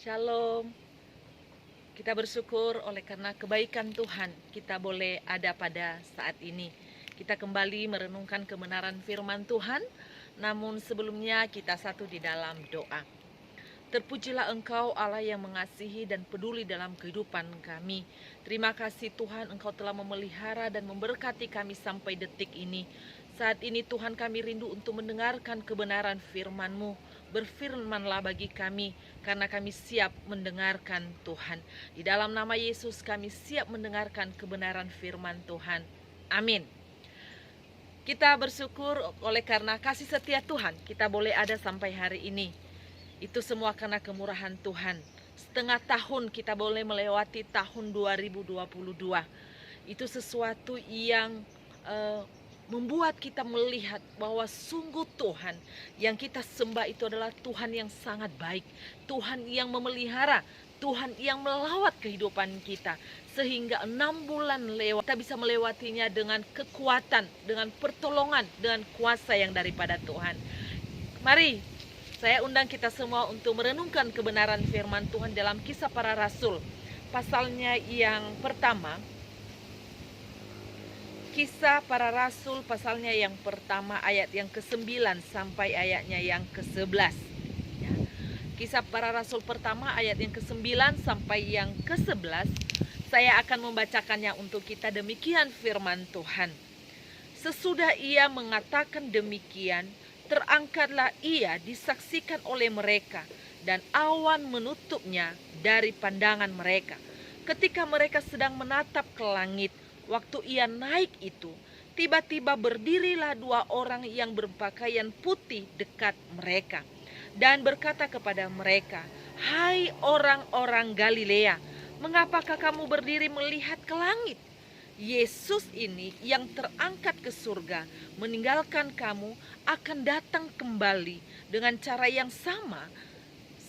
Shalom. Kita bersyukur oleh karena kebaikan Tuhan kita boleh ada pada saat ini. Kita kembali merenungkan kebenaran firman Tuhan. Namun sebelumnya kita satu di dalam doa. Terpujilah Engkau Allah yang mengasihi dan peduli dalam kehidupan kami. Terima kasih Tuhan, Engkau telah memelihara dan memberkati kami sampai detik ini. Saat ini Tuhan, kami rindu untuk mendengarkan kebenaran firman-Mu. Berfirmanlah bagi kami, karena kami siap mendengarkan Tuhan. Di dalam nama Yesus kami siap mendengarkan kebenaran firman Tuhan. Amin. Kita bersyukur oleh karena kasih setia Tuhan kita boleh ada sampai hari ini. Itu semua karena kemurahan Tuhan. Setengah tahun kita boleh melewati tahun 2022. Itu sesuatu yang membuat kita melihat bahwa sungguh Tuhan yang kita sembah itu adalah Tuhan yang sangat baik. Tuhan yang memelihara, Tuhan yang melawat kehidupan kita. Sehingga 6 bulan lewat, kita bisa melewatinya dengan kekuatan, dengan pertolongan, dengan kuasa yang daripada Tuhan. Mari, saya undang kita semua untuk merenungkan kebenaran firman Tuhan dalam Kisah Para Rasul. Pasalnya yang pertama, Kisah Para Rasul pasalnya yang pertama ayat yang ke-9 sampai ayatnya yang ke-11. Ya. Kisah Para Rasul pertama ayat yang ke-9 sampai yang ke-11. Saya akan membacakannya untuk kita. Demikian firman Tuhan. Sesudah ia mengatakan demikian, terangkatlah ia disaksikan oleh mereka, dan awan menutupnya dari pandangan mereka. Ketika mereka sedang menatap ke langit, waktu ia naik itu, tiba-tiba berdirilah 2 orang yang berpakaian putih dekat mereka, dan berkata kepada mereka, "Hai orang-orang Galilea, mengapakah kamu berdiri melihat ke langit? Yesus ini yang terangkat ke surga, meninggalkan kamu, akan datang kembali dengan cara yang sama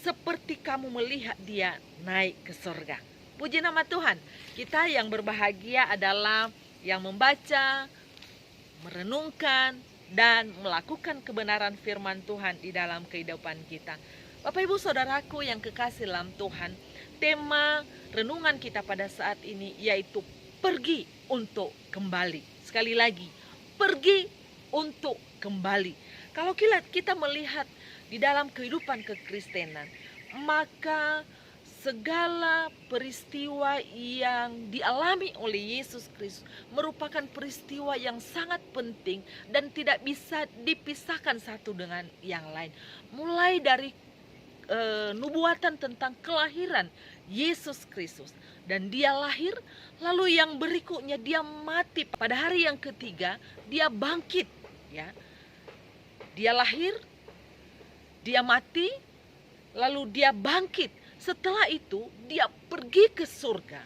seperti kamu melihat dia naik ke surga." Puji nama Tuhan. Kita yang berbahagia adalah yang membaca, merenungkan, dan melakukan kebenaran firman Tuhan di dalam kehidupan kita. Bapak Ibu Saudaraku yang kekasih dalam Tuhan, tema renungan kita pada saat ini yaitu pergi untuk kembali. Sekali lagi, pergi untuk kembali. Kalau kita melihat di dalam kehidupan kekristenan, maka segala peristiwa yang dialami oleh Yesus Kristus merupakan peristiwa yang sangat penting dan tidak bisa dipisahkan satu dengan yang lain. Mulai dari nubuatan tentang kelahiran Yesus Kristus, dan dia lahir, lalu yang berikutnya dia mati, pada hari yang ketiga dia bangkit, ya. Dia lahir, dia mati, lalu dia bangkit. Setelah itu dia pergi ke surga,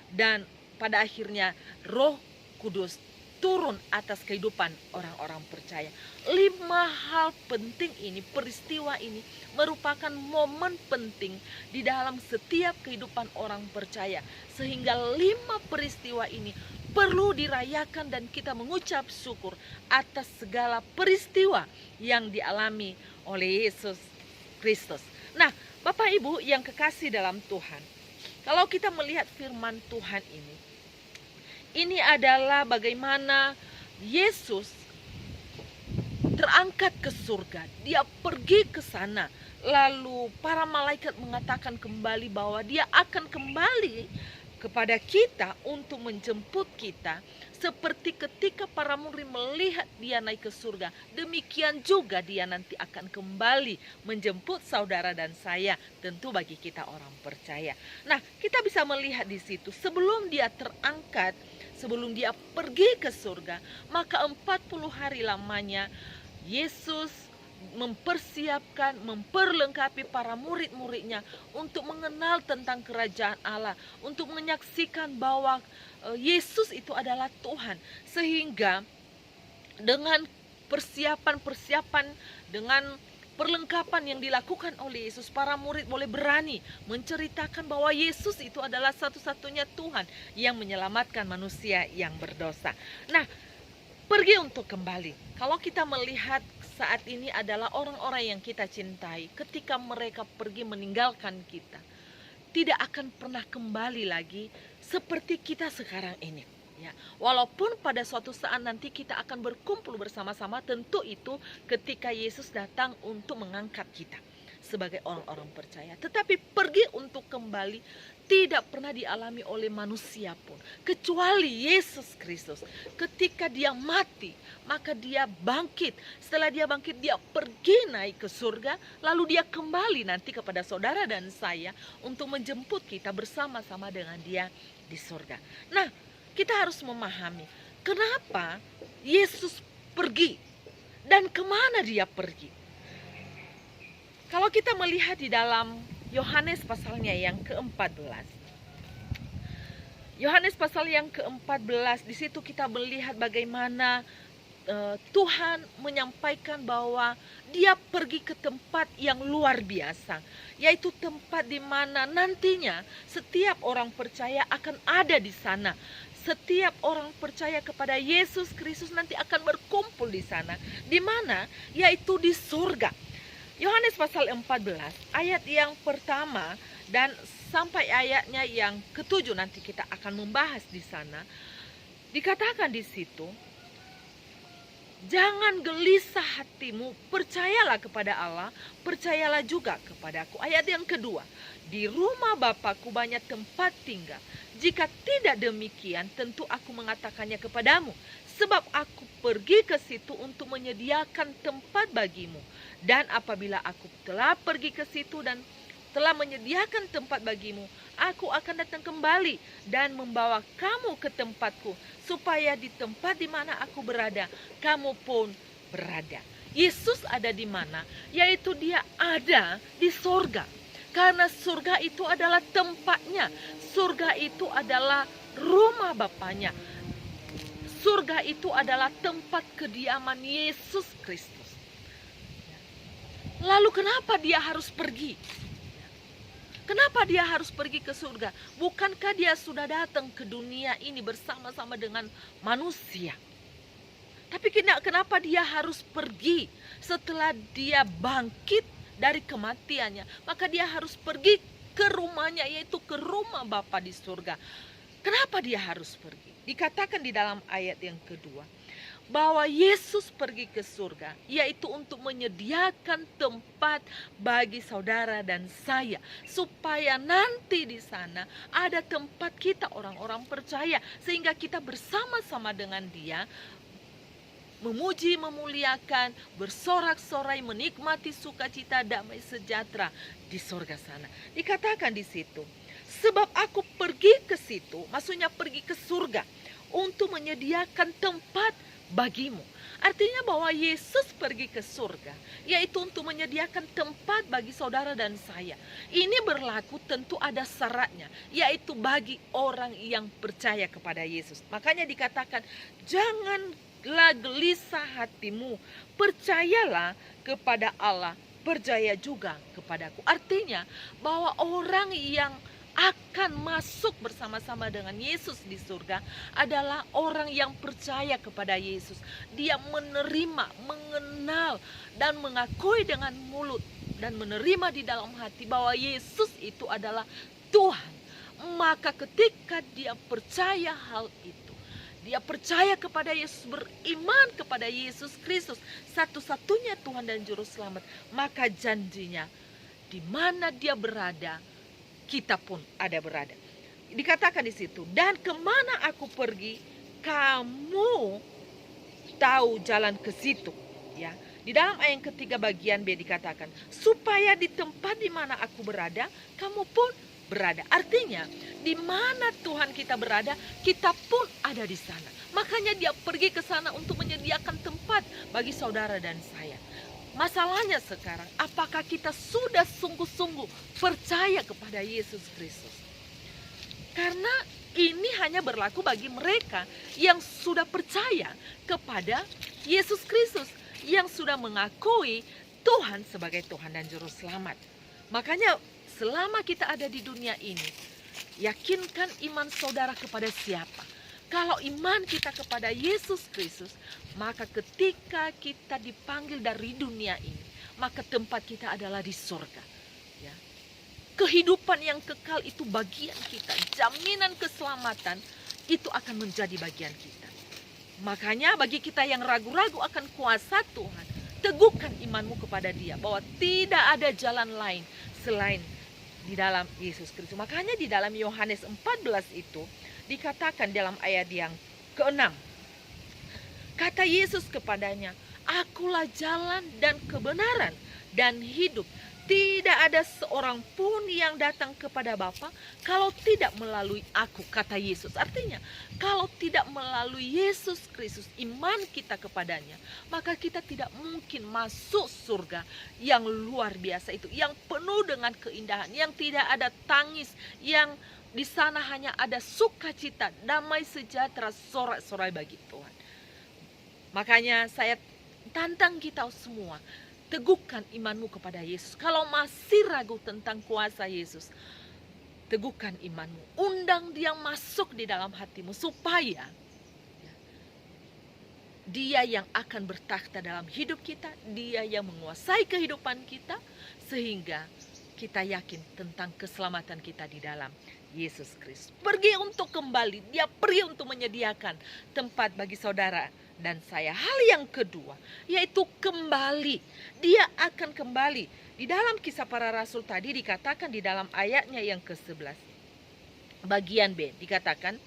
dan pada akhirnya Roh Kudus turun atas kehidupan orang-orang percaya. 5 hal penting ini, peristiwa ini merupakan momen penting di dalam setiap kehidupan orang percaya. Sehingga 5 peristiwa ini perlu dirayakan dan kita mengucap syukur atas segala peristiwa yang dialami oleh Yesus Kristus. Nah, Bapak Ibu yang kekasih dalam Tuhan, kalau kita melihat firman Tuhan ini adalah bagaimana Yesus terangkat ke surga. Dia pergi ke sana, lalu para malaikat mengatakan kembali bahwa dia akan kembali kepada kita untuk menjemput kita. Seperti ketika para murid melihat dia naik ke surga, demikian juga dia nanti akan kembali menjemput saudara dan saya, tentu bagi kita orang percaya. Nah, kita bisa melihat di situ sebelum dia terangkat, sebelum dia pergi ke surga, maka 40 hari lamanya Yesus mempersiapkan, memperlengkapi para murid-muridnya untuk mengenal tentang kerajaan Allah, untuk menyaksikan bahwa Yesus itu adalah Tuhan. Sehingga dengan persiapan-persiapan, dengan perlengkapan yang dilakukan oleh Yesus, para murid boleh berani menceritakan bahwa Yesus itu adalah satu-satunya Tuhan yang menyelamatkan manusia yang berdosa. Nah, pergi untuk kembali. Kalau kita melihat saat ini adalah orang-orang yang kita cintai, ketika mereka pergi meninggalkan kita, tidak akan pernah kembali lagi seperti kita sekarang ini. Ya, walaupun pada suatu saat nanti kita akan berkumpul bersama-sama, tentu itu ketika Yesus datang untuk mengangkat kita sebagai orang-orang percaya. Tetapi pergi untuk kembali tidak pernah dialami oleh manusia pun, kecuali Yesus Kristus. Ketika dia mati, maka dia bangkit. Setelah dia bangkit, dia pergi naik ke surga, lalu dia kembali nanti kepada saudara dan saya untuk menjemput kita bersama-sama dengan dia di surga. Nah, kita harus memahami kenapa Yesus pergi dan kemana dia pergi. Kalau kita melihat di dalam Yohanes pasalnya yang ke-14. Yohanes pasal yang ke-14, di situ kita melihat bagaimana Tuhan menyampaikan bahwa dia pergi ke tempat yang luar biasa, yaitu tempat di mana nantinya setiap orang percaya akan ada di sana. Setiap orang percaya kepada Yesus Kristus nanti akan berkumpul di sana. Di mana? Yaitu di surga. Yohanes pasal 14 ayat yang pertama dan sampai ayatnya yang ke-7 nanti kita akan membahas di sana. Dikatakan di situ, jangan gelisah hatimu, percayalah kepada Allah, percayalah juga kepadaku. Ayat yang kedua, di rumah Bapakku banyak tempat tinggal. Jika tidak demikian, tentu aku mengatakannya kepadamu. Sebab aku pergi ke situ untuk menyediakan tempat bagimu. Dan apabila aku telah pergi ke situ dan telah menyediakan tempat bagimu, aku akan datang kembali dan membawa kamu ke tempatku, supaya di tempat di mana aku berada, kamu pun berada. Yesus ada di mana? Yaitu dia ada di surga. Karena surga itu adalah tempatnya. Surga itu adalah rumah Bapaknya. Surga itu adalah tempat kediaman Yesus Kristus. Lalu kenapa dia harus pergi? Kenapa dia harus pergi ke surga? Bukankah dia sudah datang ke dunia ini bersama-sama dengan manusia? Tapi kenapa dia harus pergi setelah dia bangkit dari kematiannya? Maka dia harus pergi ke rumahnya, yaitu ke rumah Bapa di surga. Kenapa dia harus pergi? Dikatakan di dalam ayat yang kedua, bahwa Yesus pergi ke surga, yaitu untuk menyediakan tempat bagi saudara dan saya, supaya nanti di sana ada tempat kita orang-orang percaya, sehingga kita bersama-sama dengan dia memuji, memuliakan, bersorak-sorai, menikmati sukacita, damai sejahtera di surga sana. Dikatakan di situ, sebab aku pergi ke situ, maksudnya pergi ke surga untuk menyediakan tempat bagimu. Artinya bahwa Yesus pergi ke surga, yaitu untuk menyediakan tempat bagi saudara dan saya. Ini berlaku tentu ada syaratnya, yaitu bagi orang yang percaya kepada Yesus. Makanya dikatakan, janganlah gelisah hatimu, percayalah kepada Allah, percaya juga kepadaku. Artinya bahwa orang yang akan masuk bersama-sama dengan Yesus di surga adalah orang yang percaya kepada Yesus. Dia menerima, mengenal, dan mengakui dengan mulut dan menerima di dalam hati bahwa Yesus itu adalah Tuhan. Maka ketika dia percaya hal itu, dia percaya kepada Yesus, beriman kepada Yesus Kristus, satu-satunya Tuhan dan Juru Selamat, maka janjinya di mana dia berada, kita pun ada berada. Dikatakan di situ, dan kemana aku pergi, kamu tahu jalan ke situ. Ya, di dalam ayat yang ketiga bagian B dikatakan, supaya di tempat di mana aku berada, kamu pun berada. Artinya, di mana Tuhan kita berada, kita pun ada di sana. Makanya dia pergi ke sana untuk menyediakan tempat bagi saudara dan saya. Masalahnya sekarang, apakah kita sudah sungguh-sungguh percaya kepada Yesus Kristus? Karena ini hanya berlaku bagi mereka yang sudah percaya kepada Yesus Kristus, yang sudah mengakui Tuhan sebagai Tuhan dan Juru Selamat. Makanya selama kita ada di dunia ini, yakinkan iman saudara kepada siapa? Kalau iman kita kepada Yesus Kristus, maka ketika kita dipanggil dari dunia ini, maka tempat kita adalah di surga. Ya. kehidupan yang kekal itu bagian kita. Jaminan keselamatan itu akan menjadi bagian kita. Makanya bagi kita yang ragu-ragu akan kuasa Tuhan, teguhkan imanmu kepada Dia, bahwa tidak ada jalan lain selain di dalam Yesus Kristus. Makanya di dalam Yohanes 14 itu dikatakan dalam ayat yang ke-6. Kata Yesus kepadanya, "Akulah jalan dan kebenaran dan hidup. Tidak ada seorang pun yang datang kepada Bapa kalau tidak melalui aku," kata Yesus. Artinya, kalau tidak melalui Yesus Kristus, iman kita kepadanya, maka kita tidak mungkin masuk surga yang luar biasa itu, yang penuh dengan keindahan, yang tidak ada tangis, yang di sana hanya ada sukacita, damai sejahtera, sorak-sorai bagi Tuhan. Makanya saya tantang kita semua, teguhkan imanmu kepada Yesus. Kalau masih ragu tentang kuasa Yesus, teguhkan imanmu. Undang Dia masuk di dalam hatimu supaya Dia yang akan bertakhta dalam hidup kita, Dia yang menguasai kehidupan kita, sehingga kita yakin tentang keselamatan kita di dalam Yesus Kristus. Pergi untuk kembali, Dia pergi untuk menyediakan tempat bagi saudara dan saya. Hal yang kedua, yaitu kembali. Dia akan kembali. Di dalam Kisah Para Rasul tadi dikatakan di dalam ayatnya yang ke-11. Bagian B dikatakan,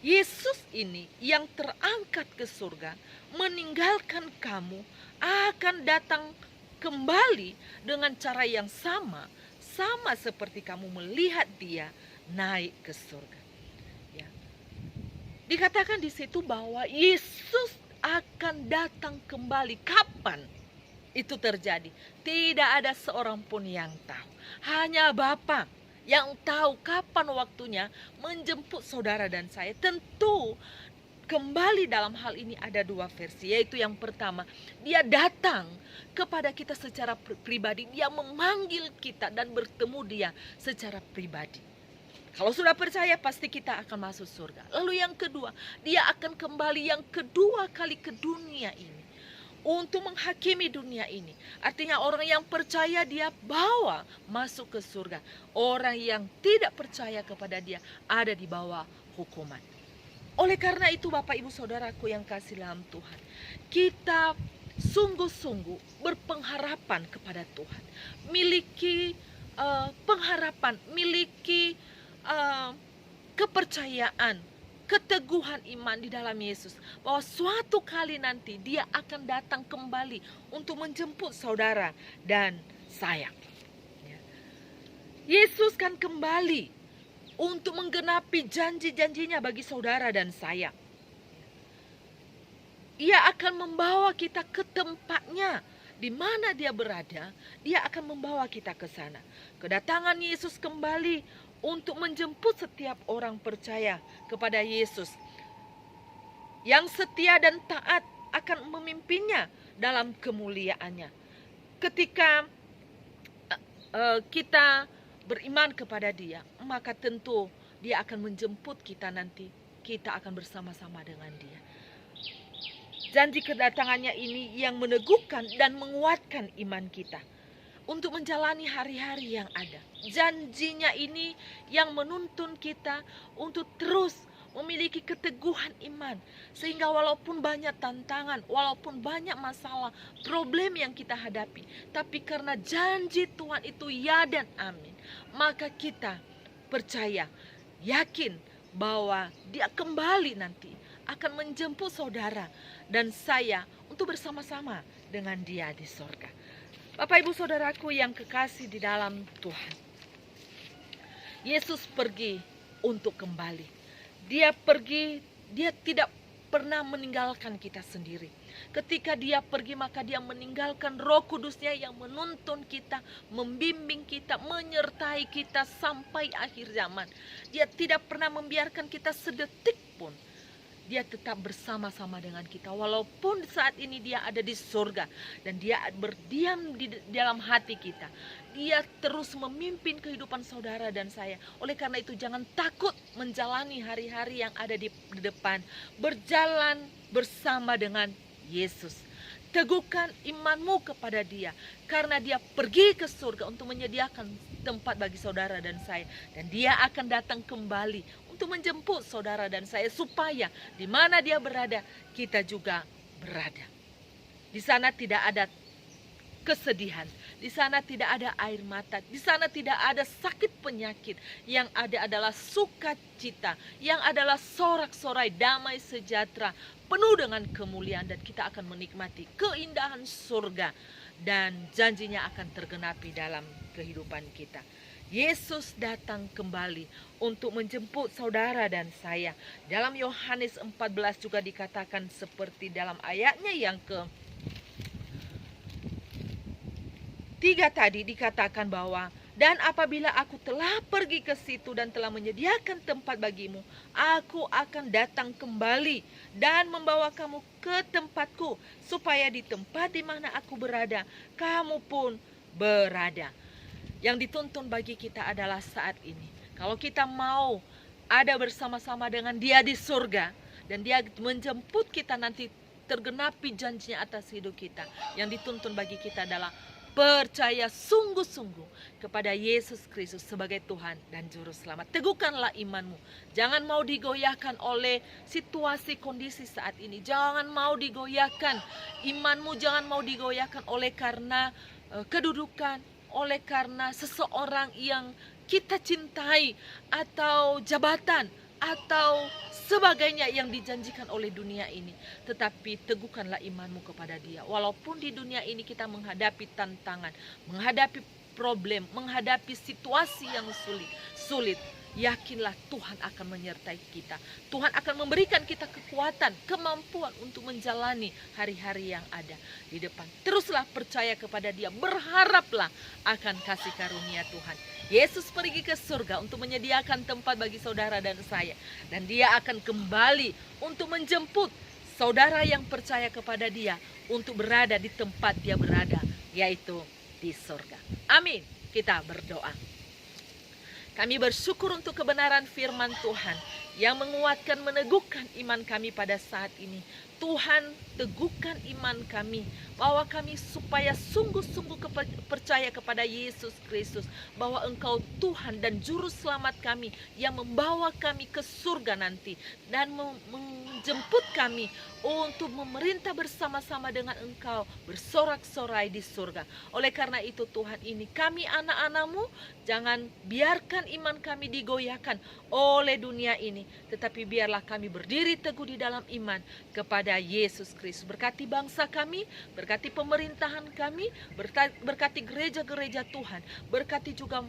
Yesus ini yang terangkat ke surga, meninggalkan kamu, akan datang kembali dengan cara yang sama seperti kamu melihat Dia naik ke surga. Ya. Dikatakan di situ bahwa Yesus akan datang kembali. Kapan itu terjadi? Tidak ada seorang pun yang tahu. Hanya Bapa yang tahu kapan waktunya menjemput saudara dan saya. Tentu kembali dalam hal ini ada dua versi, yaitu yang pertama, Dia datang kepada kita secara pribadi. Dia memanggil kita dan bertemu Dia secara pribadi. Kalau sudah percaya pasti kita akan masuk surga. Lalu yang kedua, Dia akan kembali yang kedua kali ke dunia ini untuk menghakimi dunia ini. Artinya orang yang percaya Dia bawa masuk ke surga. Orang yang tidak percaya kepada Dia ada di bawah hukuman. Oleh karena itu Bapak Ibu Saudaraku yang kasih dalam Tuhan, kita sungguh-sungguh berpengharapan kepada Tuhan. Miliki pengharapan, miliki kepercayaan, keteguhan iman di dalam Yesus, bahwa suatu kali nanti Dia akan datang kembali untuk menjemput saudara dan saya. Yesus kan kembali untuk menggenapi janji-janjinya bagi saudara dan saya. Ia akan membawa kita ke tempatnya, di mana Dia berada. Dia akan membawa kita ke sana. Kedatangan Yesus kembali untuk menjemput setiap orang percaya kepada Yesus yang setia dan taat, akan memimpinnya dalam kemuliaannya. Ketika kita beriman kepada Dia, maka tentu Dia akan menjemput kita nanti. Kita akan bersama-sama dengan Dia. Janji kedatangannya ini yang meneguhkan dan menguatkan iman kita untuk menjalani hari-hari yang ada. Janjinya ini yang menuntun kita untuk terus memiliki keteguhan iman. Sehingga walaupun banyak tantangan, walaupun banyak masalah, problem yang kita hadapi, tapi karena janji Tuhan itu ya dan amin, maka kita percaya, yakin bahwa Dia kembali nanti akan menjemput saudara dan saya untuk bersama-sama dengan Dia di sorga. Bapak Ibu Saudaraku yang kekasih di dalam Tuhan, Yesus pergi untuk kembali. Dia pergi, Dia tidak pernah meninggalkan kita sendiri. Ketika Dia pergi, maka Dia meninggalkan Roh Kudus-Nya yang menuntun kita, membimbing kita, menyertai kita sampai akhir zaman. Dia tidak pernah membiarkan kita sedetik pun. Dia tetap bersama-sama dengan kita. Walaupun saat ini Dia ada di surga dan Dia berdiam di dalam hati kita, Dia terus memimpin kehidupan saudara dan saya. Oleh karena itu jangan takut menjalani hari-hari yang ada di depan. Berjalan bersama dengan Yesus. teguhkan imanmu kepada Dia, karena Dia pergi ke surga untuk menyediakan tempat bagi saudara dan saya, dan Dia akan datang kembali untuk menjemput saudara dan saya, supaya di mana Dia berada, kita juga berada. Di sana tidak ada kesedihan, di sana tidak ada air mata, di sana tidak ada sakit penyakit. Yang ada adalah sukacita, yang adalah sorak-sorai, damai sejahtera, penuh dengan kemuliaan, dan kita akan menikmati keindahan surga, dan janjinya akan tergenapi dalam kehidupan kita. Yesus datang kembali untuk menjemput saudara dan saya. Dalam Yohanes 14 juga dikatakan seperti dalam ayatnya yang ke-3 tadi, dikatakan bahwa, dan apabila aku telah pergi ke situ dan telah menyediakan tempat bagimu, aku akan datang kembali dan membawa kamu ke tempatku, supaya di tempat di mana aku berada, kamu pun berada. Yang dituntun bagi kita adalah saat ini, kalau kita mau ada bersama-sama dengan Dia di surga, dan Dia menjemput kita nanti tergenapi janjinya atas hidup kita, yang dituntun bagi kita adalah percaya sungguh-sungguh kepada Yesus Kristus sebagai Tuhan dan Juru Selamat. Teguhkanlah imanmu. Jangan mau digoyahkan oleh situasi kondisi saat ini. Jangan mau digoyahkan imanmu. Jangan mau digoyahkan oleh karena kedudukan, oleh karena seseorang yang kita cintai, atau jabatan, atau sebagainya yang dijanjikan oleh dunia ini. Tetapi teguhkanlah imanmu kepada Dia. Walaupun di dunia ini kita menghadapi tantangan, menghadapi problem, menghadapi situasi yang sulit, yakinlah Tuhan akan menyertai kita. Tuhan akan memberikan kita kekuatan, kemampuan untuk menjalani hari-hari yang ada di depan. Teruslah percaya kepada Dia, berharaplah akan kasih karunia Tuhan. Yesus pergi ke surga untuk menyediakan tempat bagi saudara dan saya, dan Dia akan kembali untuk menjemput saudara yang percaya kepada Dia untuk berada di tempat Dia berada, yaitu di surga. Amin. Kita berdoa. Kami bersyukur untuk kebenaran firman Tuhan yang menguatkan, meneguhkan iman kami pada saat ini. Tuhan, teguhkan iman kami, bahwa kami supaya sungguh-sungguh percaya kepada Yesus Kristus, bahwa Engkau Tuhan dan Juru Selamat kami, yang membawa kami ke surga nanti, dan menjemput kami untuk memerintah bersama-sama dengan Engkau, bersorak-sorai di surga. Oleh karena itu Tuhan, ini kami anak-anak-Mu, jangan biarkan iman kami digoyahkan oleh dunia ini, tetapi biarlah kami berdiri teguh di dalam iman kepada Yesus Kristus. Berkati bangsa kami, berkati pemerintahan kami, berkati gereja-gereja Tuhan, berkati juga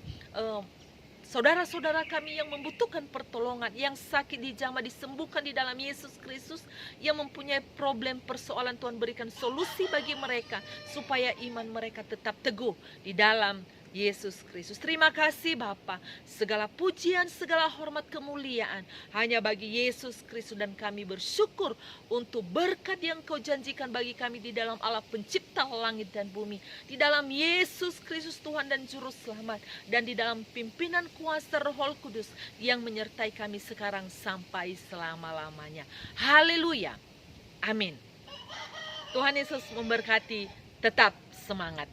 saudara-saudara kami yang membutuhkan pertolongan, yang sakit dijamah disembuhkan di dalam Yesus Kristus, yang mempunyai problem persoalan, Tuhan berikan solusi bagi mereka, supaya iman mereka tetap teguh di dalam Yesus Kristus. Terima kasih Bapa, segala pujian, segala hormat, kemuliaan hanya bagi Yesus Kristus, dan kami bersyukur untuk berkat yang Kau janjikan bagi kami di dalam Allah pencipta langit dan bumi, di dalam Yesus Kristus Tuhan dan Juru Selamat, dan di dalam pimpinan kuasa Roh Kudus yang menyertai kami sekarang sampai selama-lamanya. Haleluya. Amin. Tuhan Yesus memberkati. Tetap semangat.